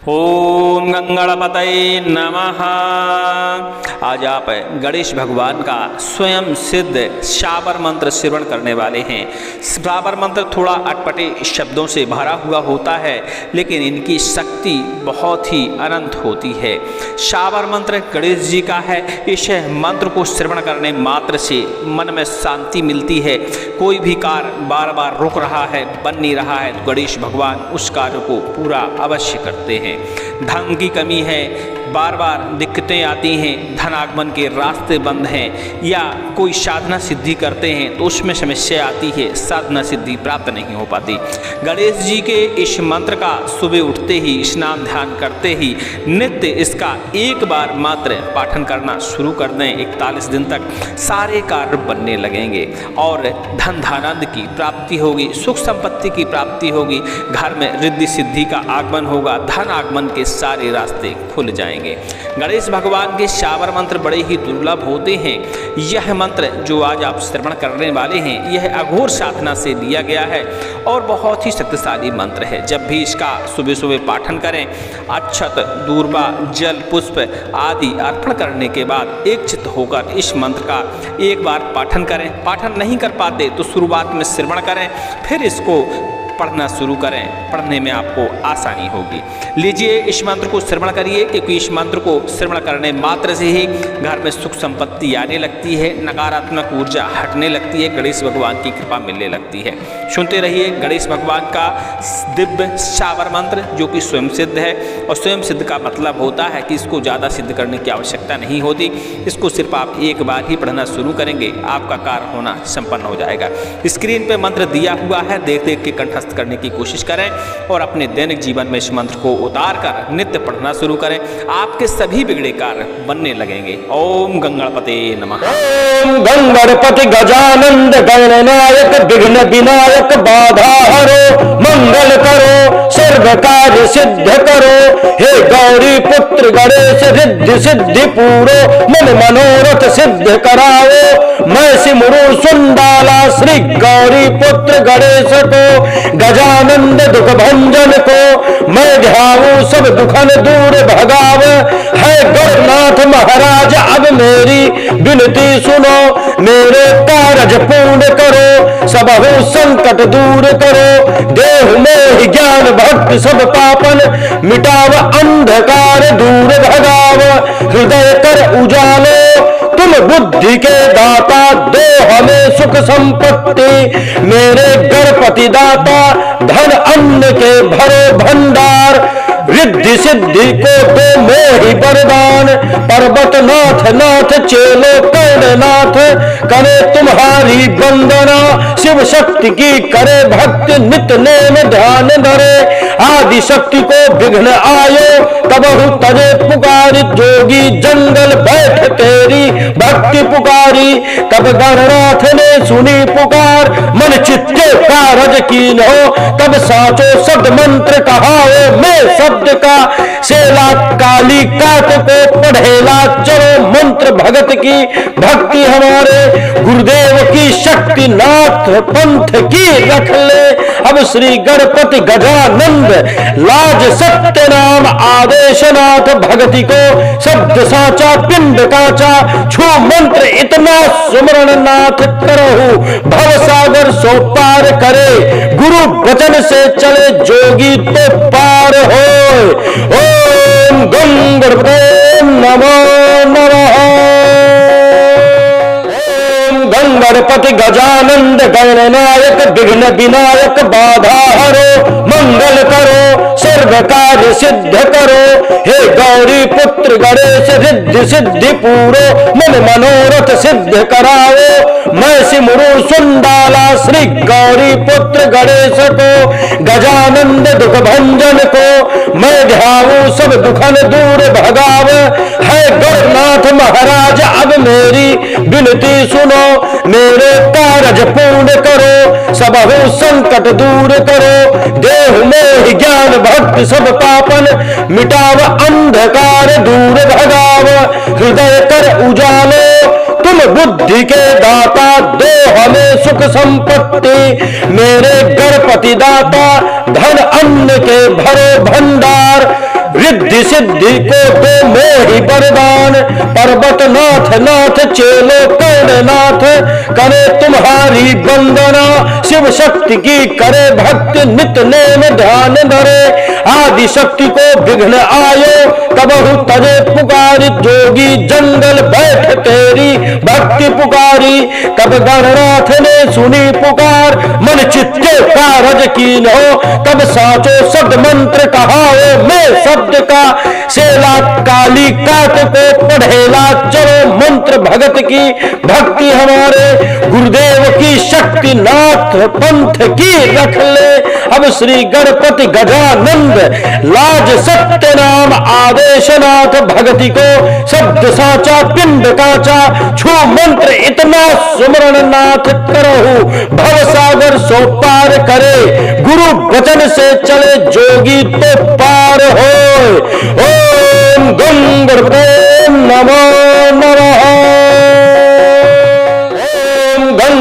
ओम गंगणपतये नमः। आज आप गणेश भगवान का स्वयं सिद्ध शाबर मंत्र श्रवण करने वाले हैं। शाबर मंत्र थोड़ा अटपटे शब्दों से भरा हुआ होता है, लेकिन इनकी शक्ति बहुत ही अनंत होती है। शाबर मंत्र गणेश जी का है। इस मंत्र को श्रवण करने मात्र से मन में शांति मिलती है। कोई भी कार्य बार बार रुक रहा है, बन नहीं रहा है, तो गणेश भगवान उस कार्य को पूरा अवश्य करते हैं। धन की कमी है, बार बार दिक्कतें आती हैं, धन आगमन के रास्ते बंद हैं, या कोई साधना सिद्धि करते हैं तो उसमें समस्या आती है, साधना सिद्धि प्राप्त नहीं हो पाती। गणेश जी के इस मंत्र का सुबह उठते ही स्नान ध्यान करते ही नित्य इसका एक बार मात्र पाठन करना शुरू कर दें। 41 दिन तक सारे कार्य बनने लगेंगे और धन धानंद की प्राप्ति होगी, सुख संपत्ति की प्राप्ति होगी, घर में रिद्धि सिद्धि का आगमन होगा, धन आगमन के सारे रास्ते खुल जाएंगे। गणेश भगवान के शाबर मंत्र बड़े ही दुर्लभ होते हैं। यह मंत्र जो आज आप श्रवण करने वाले हैं, यह अघोर साधना से लिया गया है और बहुत ही शक्तिशाली मंत्र है। जब भी इसका सुबह सुबह पाठन करें, अक्षत दूर्वा जल पुष्प आदि अर्पण करने के बाद एक चित्त होकर इस मंत्र का एक बार पाठन करें। पाठन नहीं कर पाते तो शुरुआत में श्रवण करें, फिर इसको पढ़ना शुरू करें। पढ़ने में आपको आसानी होगी। लीजिए इस मंत्र को श्रवण करिए, क्योंकि इस मंत्र को श्रवण करने मात्र से ही घर में सुख संपत्ति आने लगती है, नकारात्मक ऊर्जा हटने लगती है, गणेश भगवान की कृपा मिलने लगती है। सुनते रहिए गणेश भगवान का दिव्य शाबर मंत्र, जो कि स्वयं सिद्ध है। और स्वयं सिद्ध का मतलब होता है कि इसको ज़्यादा सिद्ध करने की आवश्यकता नहीं होती। इसको सिर्फ आप एक बार ही पढ़ना शुरू करेंगे, आपका कार्य होना संपन्न हो जाएगा। स्क्रीन पर मंत्र दिया हुआ है, देख देख के कंठस्थ करने की कोशिश करें और अपने दैनिक जीवन में इस मंत्र को उतार कर नित्य पढ़ना शुरू करें। आपके सभी बिगड़े कार्य बनने लगेंगे। ओम गंगणपते नमः। ओम गंगणपति गजानंद गणनायक विघ्न विनायक बाधा हरो मंगल करो सर्व कार्य सिद्ध करो। हे गौरी पुत्र गणेश रिद्धि सिद्धि पूरो मन मनोरथ सिद्ध कराओ। मैं सिमरू सुंडाला श्री गौरी पुत्र गणेश को गजानंद दुख भंजन को मैं ध्याऊं सब दुखन दूर भगाव। है गणनाथ महाराज अब मेरी विनती सुनो, मेरे कारज पूर्ण करो, सबहु संकट दूर करो। देह में ज्ञान भक्ति सब पापन मिटाव, अंधकार दूर भगाव। हृदय कर उजालो तुम बुद्धि के दाता, दो हमें सुख संपत्ति। मेरे गणपति दाता धन अन्न के भरे भंडार, रिद्धि सिद्धि को दो मोहि वरदान। पर्वत नाथ नाथ चेलो कर्णनाथ करे तुम्हारी वंदना। शिव शक्ति की करे भक्ति नित नेम ध्यान धरे। आदि शक्ति को विघ्न आयो तबहु तजे पुकारी। जोगी जंगल बैठ तेरी भक्ति पुकारी। तब गणनाथ ने सुनी पुकार, मन चित्ते कारज कीन हो। तब साचो शब्द मंत्र कहाओ, मैं शब्द का सेला काली काट को पढ़ेला। चलो मंत्र भगत की भक्ति हमारे गुरुदेव की शक्ति नाथ पंथ की रख ले। अब श्री गणपति गजानंद लाज सत्य नाम आदेशनाथ भगति को शब्द साचा पिंड काचा। छू मंत्र इतना सुमरण नाथ करहु भव सागर सो पार करे। गुरु वचन से चले जोगी तो पार हो। ओम गंगणपते नमो नमः। गणपति गजानंद गणनायक विघ्न विनायक बाधा हरो मंगल करो सर्व कार्य सिद्ध करो। हे गौरी पुत्र गणेश रिद्धि सिद्धि पूरो मन मनोरथ सिद्ध कराओ। मैं सिमरू सुंडाला श्री गौरी पुत्र गणेश को गजानंद दुख भंजन को मैं ध्याऊं सब दुखन दूर भगाव। है गणनाथ महाराज अब मेरी विनती सुनो, मेरे कारज पूर्ण करो, सबहु संकट दूर करो। देह में ज्ञान भक्ति सब पापन मिटाव, अंधकार दूर भगाव। हृदय कर उजालो तुम बुद्धि के दाता, दो हमें सुख संपत्ति। मेरे गणपति दाता धन अन्न के भरे भंडार, रिद्धि सिद्धि को दो मोहि वरदान। पर्वत नाथ नाथ चेलो कर्णनाथ, करे तुम्हारी वंदना शिव शक्ति की करे भक्ति नित नेम ध्यान धरे। आदि शक्ति को विघ्न आयो कबहु तजे पुकारी, जोगी जंगल बैठ तेरी भक्ति पुकारी। कब गणनाथ ने सुनी पुकार, मन चित्ते कारज कीन्हो। तब साचो शब्द मंत्र कहाओ मैं शब्द का, सेला काली काट को पढ़ेला चलो मंत्र भगत की भक्ति हमारे। गुरुदेव की शक्ति नाथ पंथ की रख ले, अब श्री गणपति गजानंद लाज सत्य नाम आदेशनाथ। भगति को शब्द साचा पिंड काचा, छू मंत्र इतना सुमरण नाथ करहु भव सागर सो पार करे। गुरु वचन से चले जोगी तो पार हो। ओम गं गणपते नमो नमः।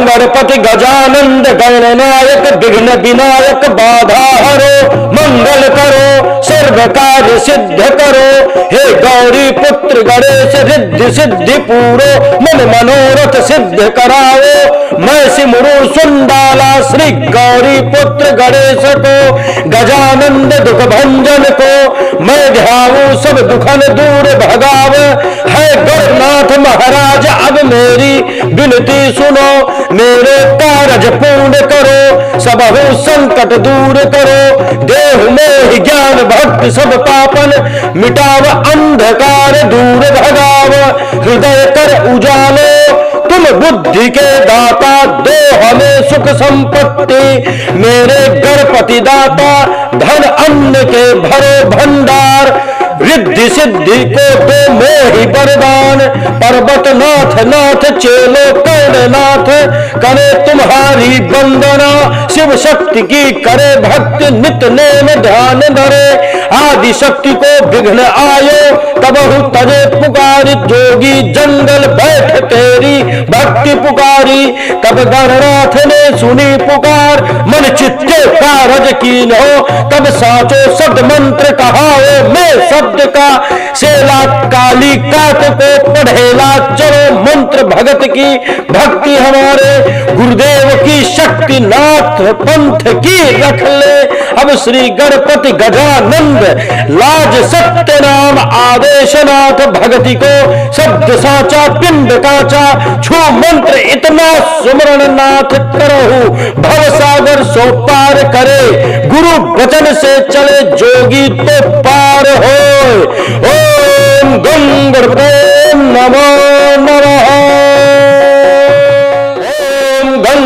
गणपति गजानंद गणनायक विघ्न विनायक बाधा हरो, मंगल करो सर्व कार्य सिद्ध करो। हे गौरी पुत्र गणेश रिद्धि सिद्धि पूरो, मन मनोरथ सिद्ध कराओ। मैं सिमरू सुंडाला श्री गौरी पुत्र गणेश को, गजानंद दुख भंजन को मैं ध्याऊं सब दुखन दूर भगाव। है गणनाथ महाराज अब मेरी विनती सुनो, मेरे कारज पूर्ण करो सबहु संकट दूर करो। देह में ज्ञान भक्ति सब पापन मिटाव, अंधकार दूर भगाव। हृदय कर उजालो तुम बुद्धि के दाता, दो हमें सुख संपत्ति मेरे गणपति दाता। धन अन्न के भरो भंडार, रिद्धि सिद्धि को दो मोहि वरदान। पर्वत नाथ नाथ चेलो कर्णनाथ, करे तुम्हारी वंदना शिव शक्ति की करे भक्ति नित नेम ध्यान धरे। आदि शक्ति को विघ्न आयो तबहु तजे पुकारी, जोगी जंगल बैठ तेरी भक्ति पुकारी। तब गणनाथ ने सुनी पुकार, मन चित्ते कारज कीन्हो। तब साचो शब्द मंत्र कहाओ मैं शब्द का, सेला काली काट को पढ़ेला चलो मंत्र भगत की भक्ति हमारे। गुरुदेव की शक्ति नाथ पंथ की रख ले, अब श्री गणपति गजानंद लाज सत्य नाम आदेशनाथ। भगति को शब्द साचा पिंड काचा, छू मंत्र इतना सुमरण नाथ करहु भव सागर सो पार करे। गुरु वचन से चले जोगी तो पार हो। ओम गं गणपते नमो नमः।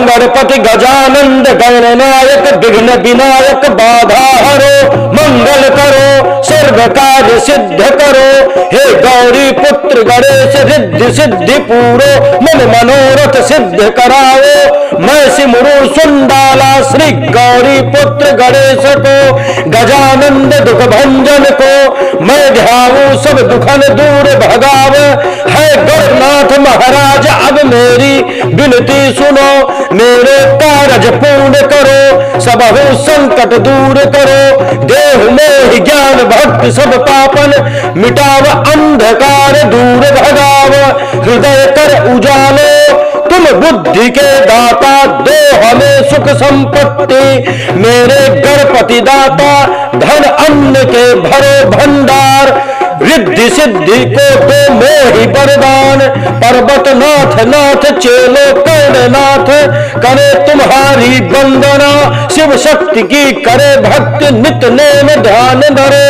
गणपति गजानंद गणनायक विघ्न विनायक बाधा हरो, मंगल करो सर्व कार्य सिद्ध करो। हे गौरी पुत्र गणेश रिद्धि सिद्धि पूरो, मन मनोरथ सिद्ध कराओ। मैं सिमरू सुंडाला श्री गौरी पुत्र गणेश को, गजानंद दुख भंजन को मैं ध्याऊं सब दुखन दूर भगाव। है गणनाथ महाराज अब मेरी विनती सुनो, मेरे कारज पूर्ण करो सबहु संकट दूर करो। देह में ज्ञान भक्ति सब पापन मिटाव, अंधकार दूर भगाव। हृदय कर उजालो तुम बुद्धि के दाता, दो हमें सुख संपत्ति मेरे गणपति दाता। धन अन्न के भरो भंडार, रिद्धि सिद्धि को दो मोहि वरदान। पर्वत नाथ नाथ चेलो कर्णनाथ, करे तुम्हारी वंदना शिव शक्ति की करे भक्ति नित नेम ध्यान धरे।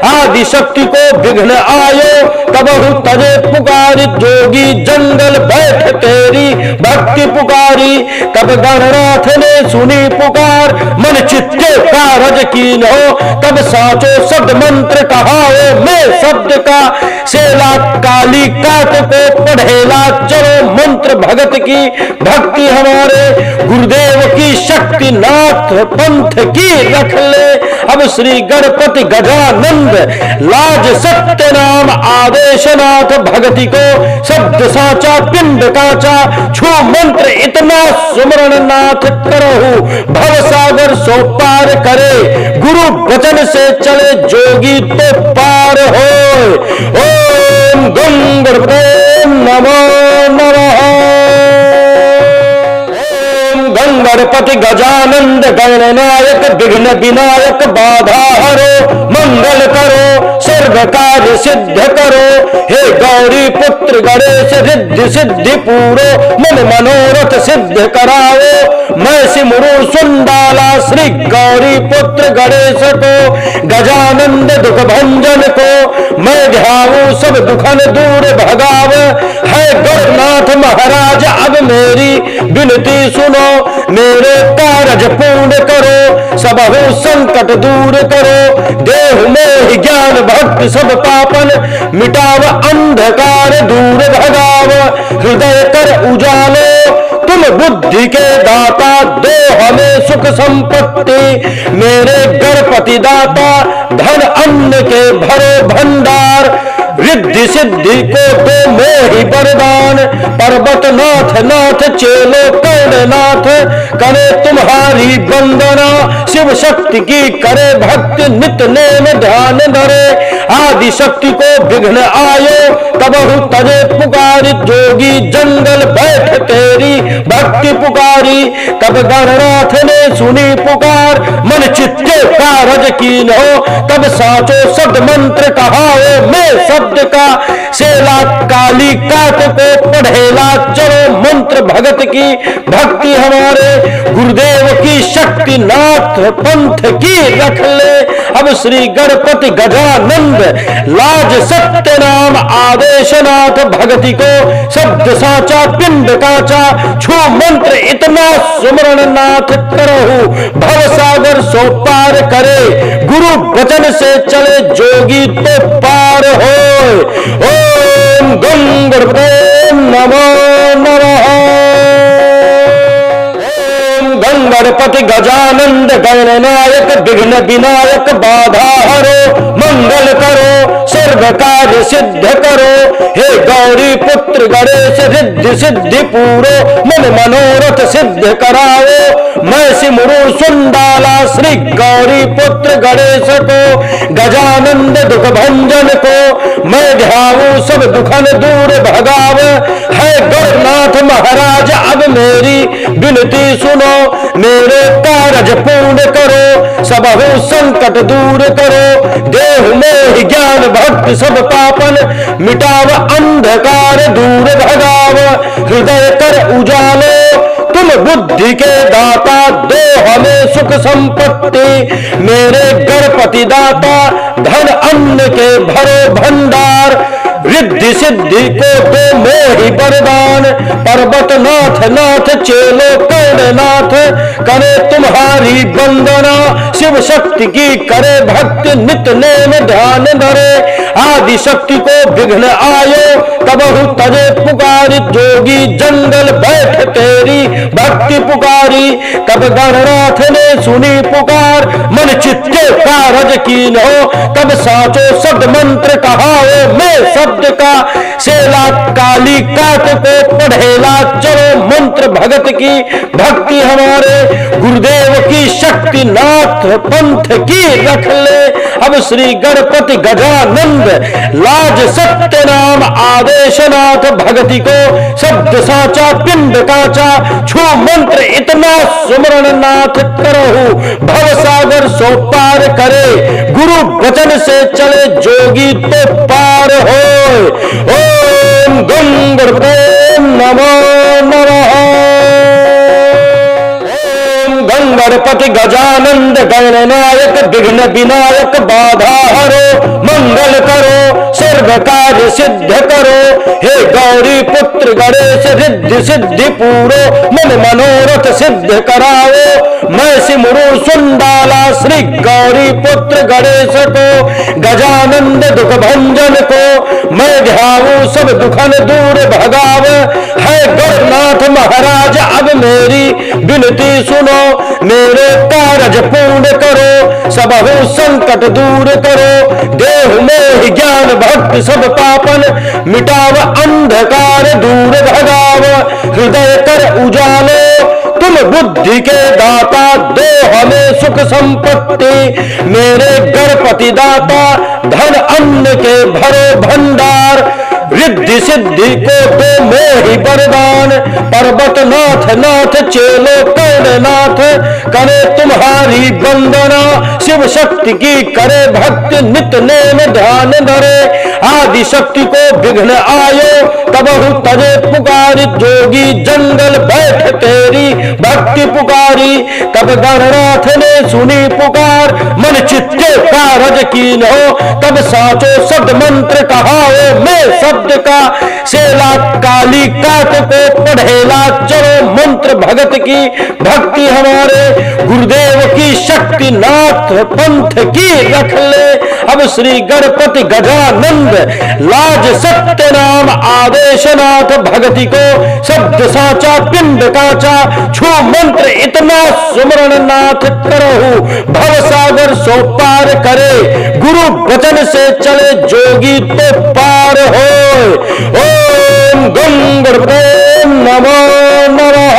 आदि शक्ति को विघ्न आयो तबहु तजे पुकारी, जोगी जंगल बैठ तेरी भक्ति पुकारी। तब गणनाथ ने सुनी पुकार, मन चित्ते कारज कीन्हो। तब साचो शब्द मंत्र कहाओ मैं शब्द का, सेला काली काट को पढ़ेला चलो मंत्र भगत की भक्ति हमारे। गुरुदेव की शक्ति नाथ पंथ की रख ले, अब श्री गणपति गजानंद लाज सत्य नाम आदेशनाथ। भगति को शब्द साचा पिंड काचा, छू मंत्र इतना सुमरण नाथ करहु भव सागर सो पार करे। गुरु वचन से चले जोगी तो पार पार होय। ओम गं गणपतये नमो नमः। ओम गणपति गजानंद गणनायक विघ्न विनायक बाधा हरो मंगल करो सर्व कार्य सिद्ध करो। हे गौरी पुत्र गणेश रिद्धि सिद्धि पूरो मन मनोरथ सिद्ध कराओ। मैं सिमरू सुंडाला श्री गौरी पुत्र गणेश को गजानंद दुख भंजन को मैं ध्याऊं सब दुखन दूर भगाव। है गौरनाथ महाराज अब मेरी विनती सुनो मेरे कारज पूर्ण करो सबहु संकट दूर करो। देह में ज्ञान भक्ति सब पापन मिटाव अंधकार दूर भगाव। हृदय कर उजालो तुम बुद्धि के दाता दो हमें सुख संपत्ति। मेरे गणपति दाता धन अन्न के भरो भंडार रिद्धि सिद्धि को दो मोहि वरदान। पर्वत नाथ नाथ चेलो कर्णनाथ करे तुम्हारी वंदना। शिव शक्ति की करे भक्ति नित नेम ध्यान धरे। आदि शक्ति को विघ्न आयो तबहु तजे पुकारी। जोगी जंगल बैठ तेरी भक्ति पुकारी। तब गणनाथ ने सुनी पुकार मन चित्ते कारज कीन्हो। तब साचो शब्द मंत्र कहाओ मैं शब्द का सेला काली काट को पढ़ेला चलो मंत्र भगत की भक्ति हमारे गुरुदेव की शक्ति नाथ पंथ की रख ले। अब श्री गणपति गजानंद लाज सत्य नाम आदेश नाथ भगति को शब्द साचा पिंड काचा छू मंत्र इतना सुमरण नाथ करहु भव सागर सो पार करे। गुरु वचन से चले जोगी तो पार होय। ओम गं गणपतये नमो नमः। गणपति गजानंद गणनायक विघ्न विनायक बाधा हरो मंगल करो सर्व कार्य सिद्ध करो। हे गौरी पुत्र गणेश रिद्धि सिद्धि पूरो मन मनोरथ सिद्ध कराओ। मैं सिमरू सुंडाला श्री गौरी पुत्र गणेश को गजानंद दुख भंजन को मैं ध्याऊं सब दुखन दूर भगाव। है गौरनाथ महाराज अब मेरी विनती सुनो मेरे कारज पूर्ण करो सबहु संकट दूर करो। देह में ज्ञान भक्ति सब पापन मिटाव अंधकार दूर भगाव। हृदय कर उजालो तुम बुद्धि के दाता दो हमें सुख संपत्ति। मेरे गणपति दाता धन अन्न के भरो भंडार रिद्धि सिद्धि को दो मोहि वरदान। पर्वत नाथ नाथ चेलो कर्णनाथ करे तुम्हारी वंदना। शिव शक्ति की करे भक्ति नित नेम ध्यान धरे। आदि शक्ति को विघ्न आयो तबहु तजे पुकारी। जोगी जंगल बैठ तेरी भक्ति पुकारी। तब गणनाथ ने सुनी पुकार मन चित्ते कारज कीन्हो। तब साचो शब्द मंत्र कहाओ मैं शब्द का सेला काली काट को पढ़ेला चलो मंत्र भगत की भक्ति हमारे गुरुदेव की शक्ति नाथ पंथ की रख ले। अब श्री गणपति गजानंद लाज सत्य नाम आदेश नाथ भगति को शब्द साचा पिंड काचा छू मंत्र इतना सुमरण नाथ करहु भव सागर सो पार करे। गुरु वचन से चले जोगी तो पार होय। ओम गं गणपतये नमो नमः। गणपति गजानंद गणनायक विघ्न विनायक बाधा हरो मंगल करो सर्व कार्य सिद्ध करो। हे गौरी पुत्र गणेश रिद्धि सिद्धि पूरो मन मनोरथ सिद्ध कराओ। मैं सिमरू सुंडाला श्री गौरी पुत्र गणेश को गजानंद दुख भंजन को मैं ध्याऊं सब दुखन दूर भगाव। है गौरनाथ महाराज अब मेरी विनती सुनो मेरे कारज पूर्ण करो सबहु संकट दूर करो। देह में ज्ञान भक्ति सब पापन मिटाव अंधकार दूर भगाव। हृदय कर उजालो तुम बुद्धि के दाता दो हमें सुख संपत्ति। मेरे गणपति दाता धन अन्न अन्न के भरो भंडार, रिद्धि सिद्धि को दो मोहि वरदान। पर्वत नाथ नाथ चेलो कर्णनाथ, करे तुम्हारी वंदना, शिव शक्ति की करे भक्ति, नित नेम ध्यान धरे। आदि शक्ति को विघ्न आयो, तबहु तजे पुकारी, जोगी जंगल बैठ तेरी भक्ति पुकारी। तब गणनाथ ने सुनी पुकार, मन चित्ते कारज कीन्हो, तब साचो शब्द मंत्र कहाओ मैं शब्द का। सेला काली काट को पढ़ेला चलो मंत्र भगत की भक्ति हमारे, गुरुदेव की शक्ति नाथ पंथ की रख ले। अब श्री गणपति गजानंद लाज सत्य नाम आदेशनाथ, भक्ति को शब्द साचा पिंड काचा, छू मंत्र इतना सुमरण नाथ करहु, भव सागर सो पार करे। गुरु वचन से चले जोगी तो पार हो। ओम गं गणपते नमो नमः।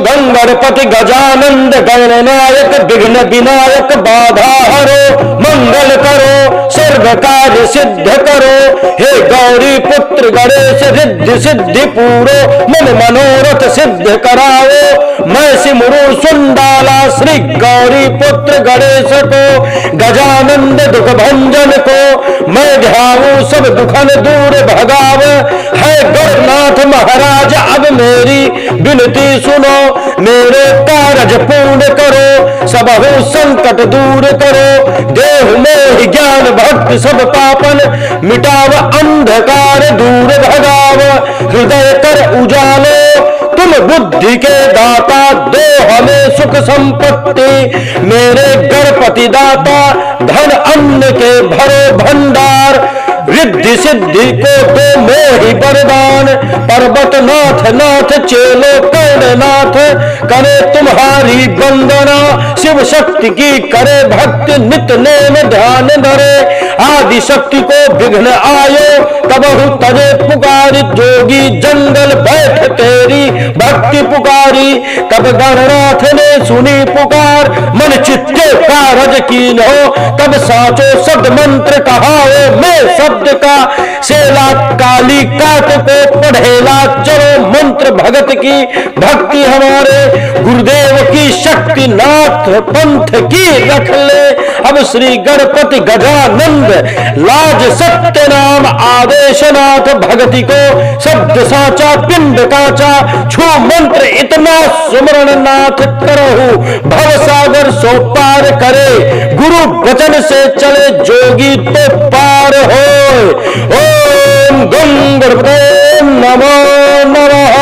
ओम गणपति गजानंद गणनायक, विघ्न विनायक बाधा हरो, मंगल करो सर्व कार्य सिद्ध करो। हे गौरी पुत्र गणेश, रिद्धि सिद्धि पूरो, मन मनोरथ सिद्ध कराओ। मैं सिमरू सुंडाला श्री गौरी पुत्र गणेश को, गजानंद दुख भंजन को मैं ध्याऊं सब दुखन दूर भगाव। है गणनाथ महाराज अब मेरी विनती सुनो, मेरे कारज पूर्ण करो, सबहु संकट दूर करो। देह में ज्ञान भक्ति सब पापन, मिटाव अंधकार दूर भगाव। हृदय कर उजालो तुम बुद्धि के दाता, दो हमें सुख संपत्ति मेरे गणपति दाता। धन अन्न के भरो भंडार, रिद्धि सिद्धि को दो मोहि वरदान। पर्वत नाथ नाथ चेलो कर्णनाथ, करे तुम्हारी वंदना, शिव शक्ति की करे भक्ति, नित नेम ध्यान धरे। आदि शक्ति को विघ्न आयो, तबहु तजे पुकारी, जोगी जंगल बैठ तेरी भक्ति पुकारी। तब गणनाथ ने सुनी पुकार, मन चित्ते कारज कीन्हो, तब साचो शब्द मंत्र कहाओ मैं शब्द का। सेला काली काट को पढ़ेला चलो मंत्र भगत की भक्ति हमारे, गुरुदेव की शक्ति नाथ पंथ की रख ले। अब श्री गणपति गजानंद लाज सत्य नाम आदेशनाथ, भक्ति को शब्द साचा पिंड काचा, छू मंत्र इतना सुमरण नाथ करहु, भव सागर सो पार करे। गुरु वचन से चले जोगी तो पार हो। ओम गं गणपते नमो नमः।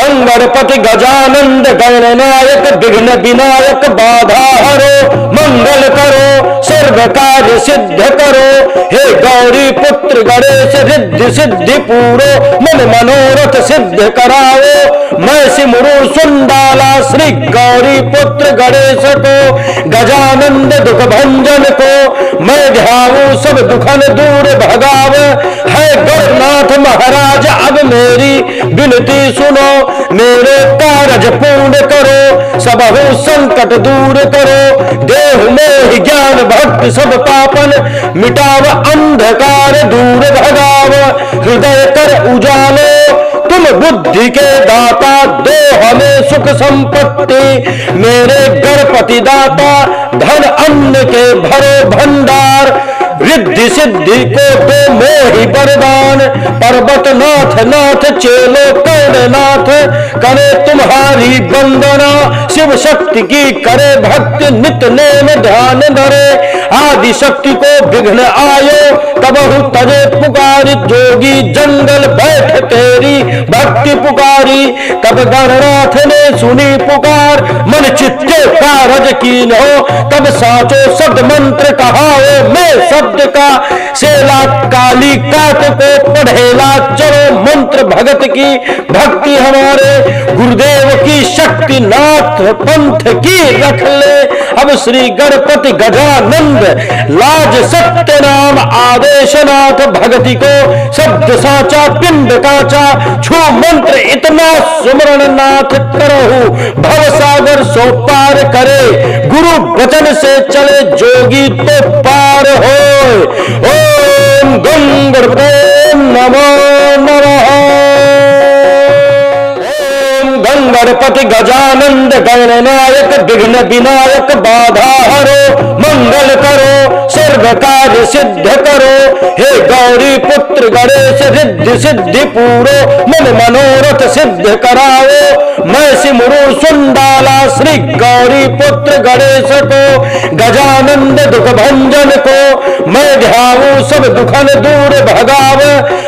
ओम गणपति गजानंद गणनायक, विघ्न विनायक बाधा हरो, मंगल करो सर्व कार्य सिद्ध करो। हे गौरी पुत्र गणेश, रिद्धि सिद्धि पूरो, मन मनोरथ सिद्ध कराओ। मैं सिमरू सुंडाला श्री गौरी पुत्र गणेश को, गजानंद दुख भंजन को मैं ध्याऊं सब दुखन दूर भगाव। है गणनाथ महाराज अब मेरी विनती सुनो, मेरे कारज पूर्ण करो, सबहु संकट दूर करो। देह में ज्ञान भक्ति सब पापन, मिटाव अंधकार दूर भगाव। हृदय कर उजालो तुम बुद्धि के दाता, दो हमें सुख संपत्ति मेरे गणपति दाता। धन अन्न के भरो भंडार, रिद्धि सिद्धि को दो मोहि वरदान। पर्वत नाथ नाथ चेलो कर्णनाथ, करे तुम्हारी वंदना, शिव शक्ति की करे भक्ति, नित नेम ध्यान धरे। आदि शक्ति को विघ्न आयो, तबहु तजे पुकारी, जोगी जंगल बैठ तेरी भक्ति पुकारी। तब गणनाथ ने सुनी पुकार, मन चित्ते कारज कीन्हो, तब साचो शब्द मंत्र कहाओ मैं शब्द का। सेला काली काट को पढ़ेला चलो मंत्र भगत की भक्ति हमारे, गुरुदेव की शक्ति नाथ पंथ की रख ले। अब श्री गणपति गजानंद लाज सत्य नाम आदेशनाथ भगति को शब्द साचा पिंड काचा छू मंत्र इतना सुमरण नाथ करहु भव सागर सो पार करे गुरु वचन से चले जोगी तो पार हो। ओम गं गणपते नमो नमः। ओम गणपति गजानंद गणनायक विघ्न विनायक बाधा हरो मंगल करो सर्व कार्य सिद्ध करो हे गौरी पुत्र गणेश रिद्धि सिद्धि पूरो मन मनोरथ सिद्ध कराओ। मैं सिमरू सुंडाला श्री गौरी पुत्र गणेश को गजानंद दुख भंजन को मैं ध्याऊं सब दुखन दूर भगाव।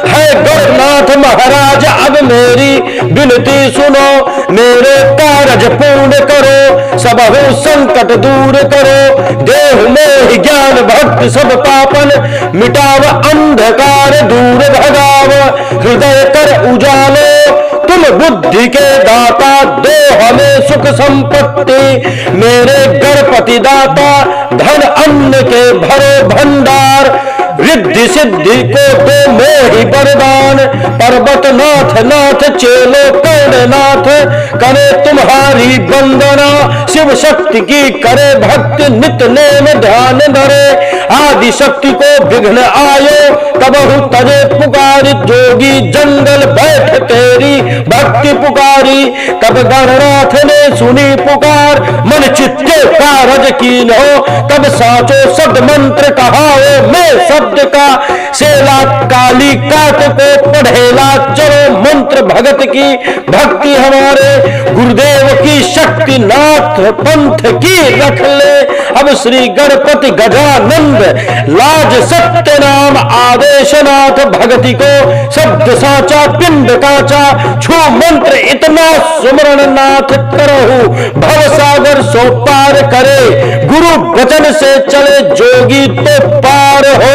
है गणनाथ महाराज अब मेरी विनती सुनो मेरे कारज पूर्ण करो सबहु संकट दूर करो। देह में ज्ञान भक्ति सब पापन मिटाव अंधकार दूर भगाव। हृदय कर उजालो तुम बुद्धि के दाता दो हमें सुख संपत्ति मेरे गणपति दाता धन अन्न के भरे भंडार रिद्धि सिद्धि को दो मोहि वरदान। पर्वत नाथ नाथ चेलो कर्णनाथ करे तुम्हारी वंदना शिव शक्ति की करे भक्ति नित नेम ध्यान धरे। आदि शक्ति को विघ्न आयो कबहु तजे पुकारी जोगी जंगल बैठ तेरी भक्ति पुकारी। तब गणनाथ ने सुनी पुकार मन चित्ते कारज कीन हो तब साचो शब्द मंत्र कहाओ मैं शब्द का सेला काली काट को पढ़ेला चलो मंत्र भगत की भक्ति हमारे गुरुदेव की शक्ति नाथ पंथ की रख ले। अब श्री गणपति गजानंद लाज सत्य नाम आदेशनाथ भगति को शब्द साचा पिंड काचा छू मंत्र इतना सुमरण नाथ करहु भव सागर सो पार करे गुरु वचन से चले जोगी तो पार हो।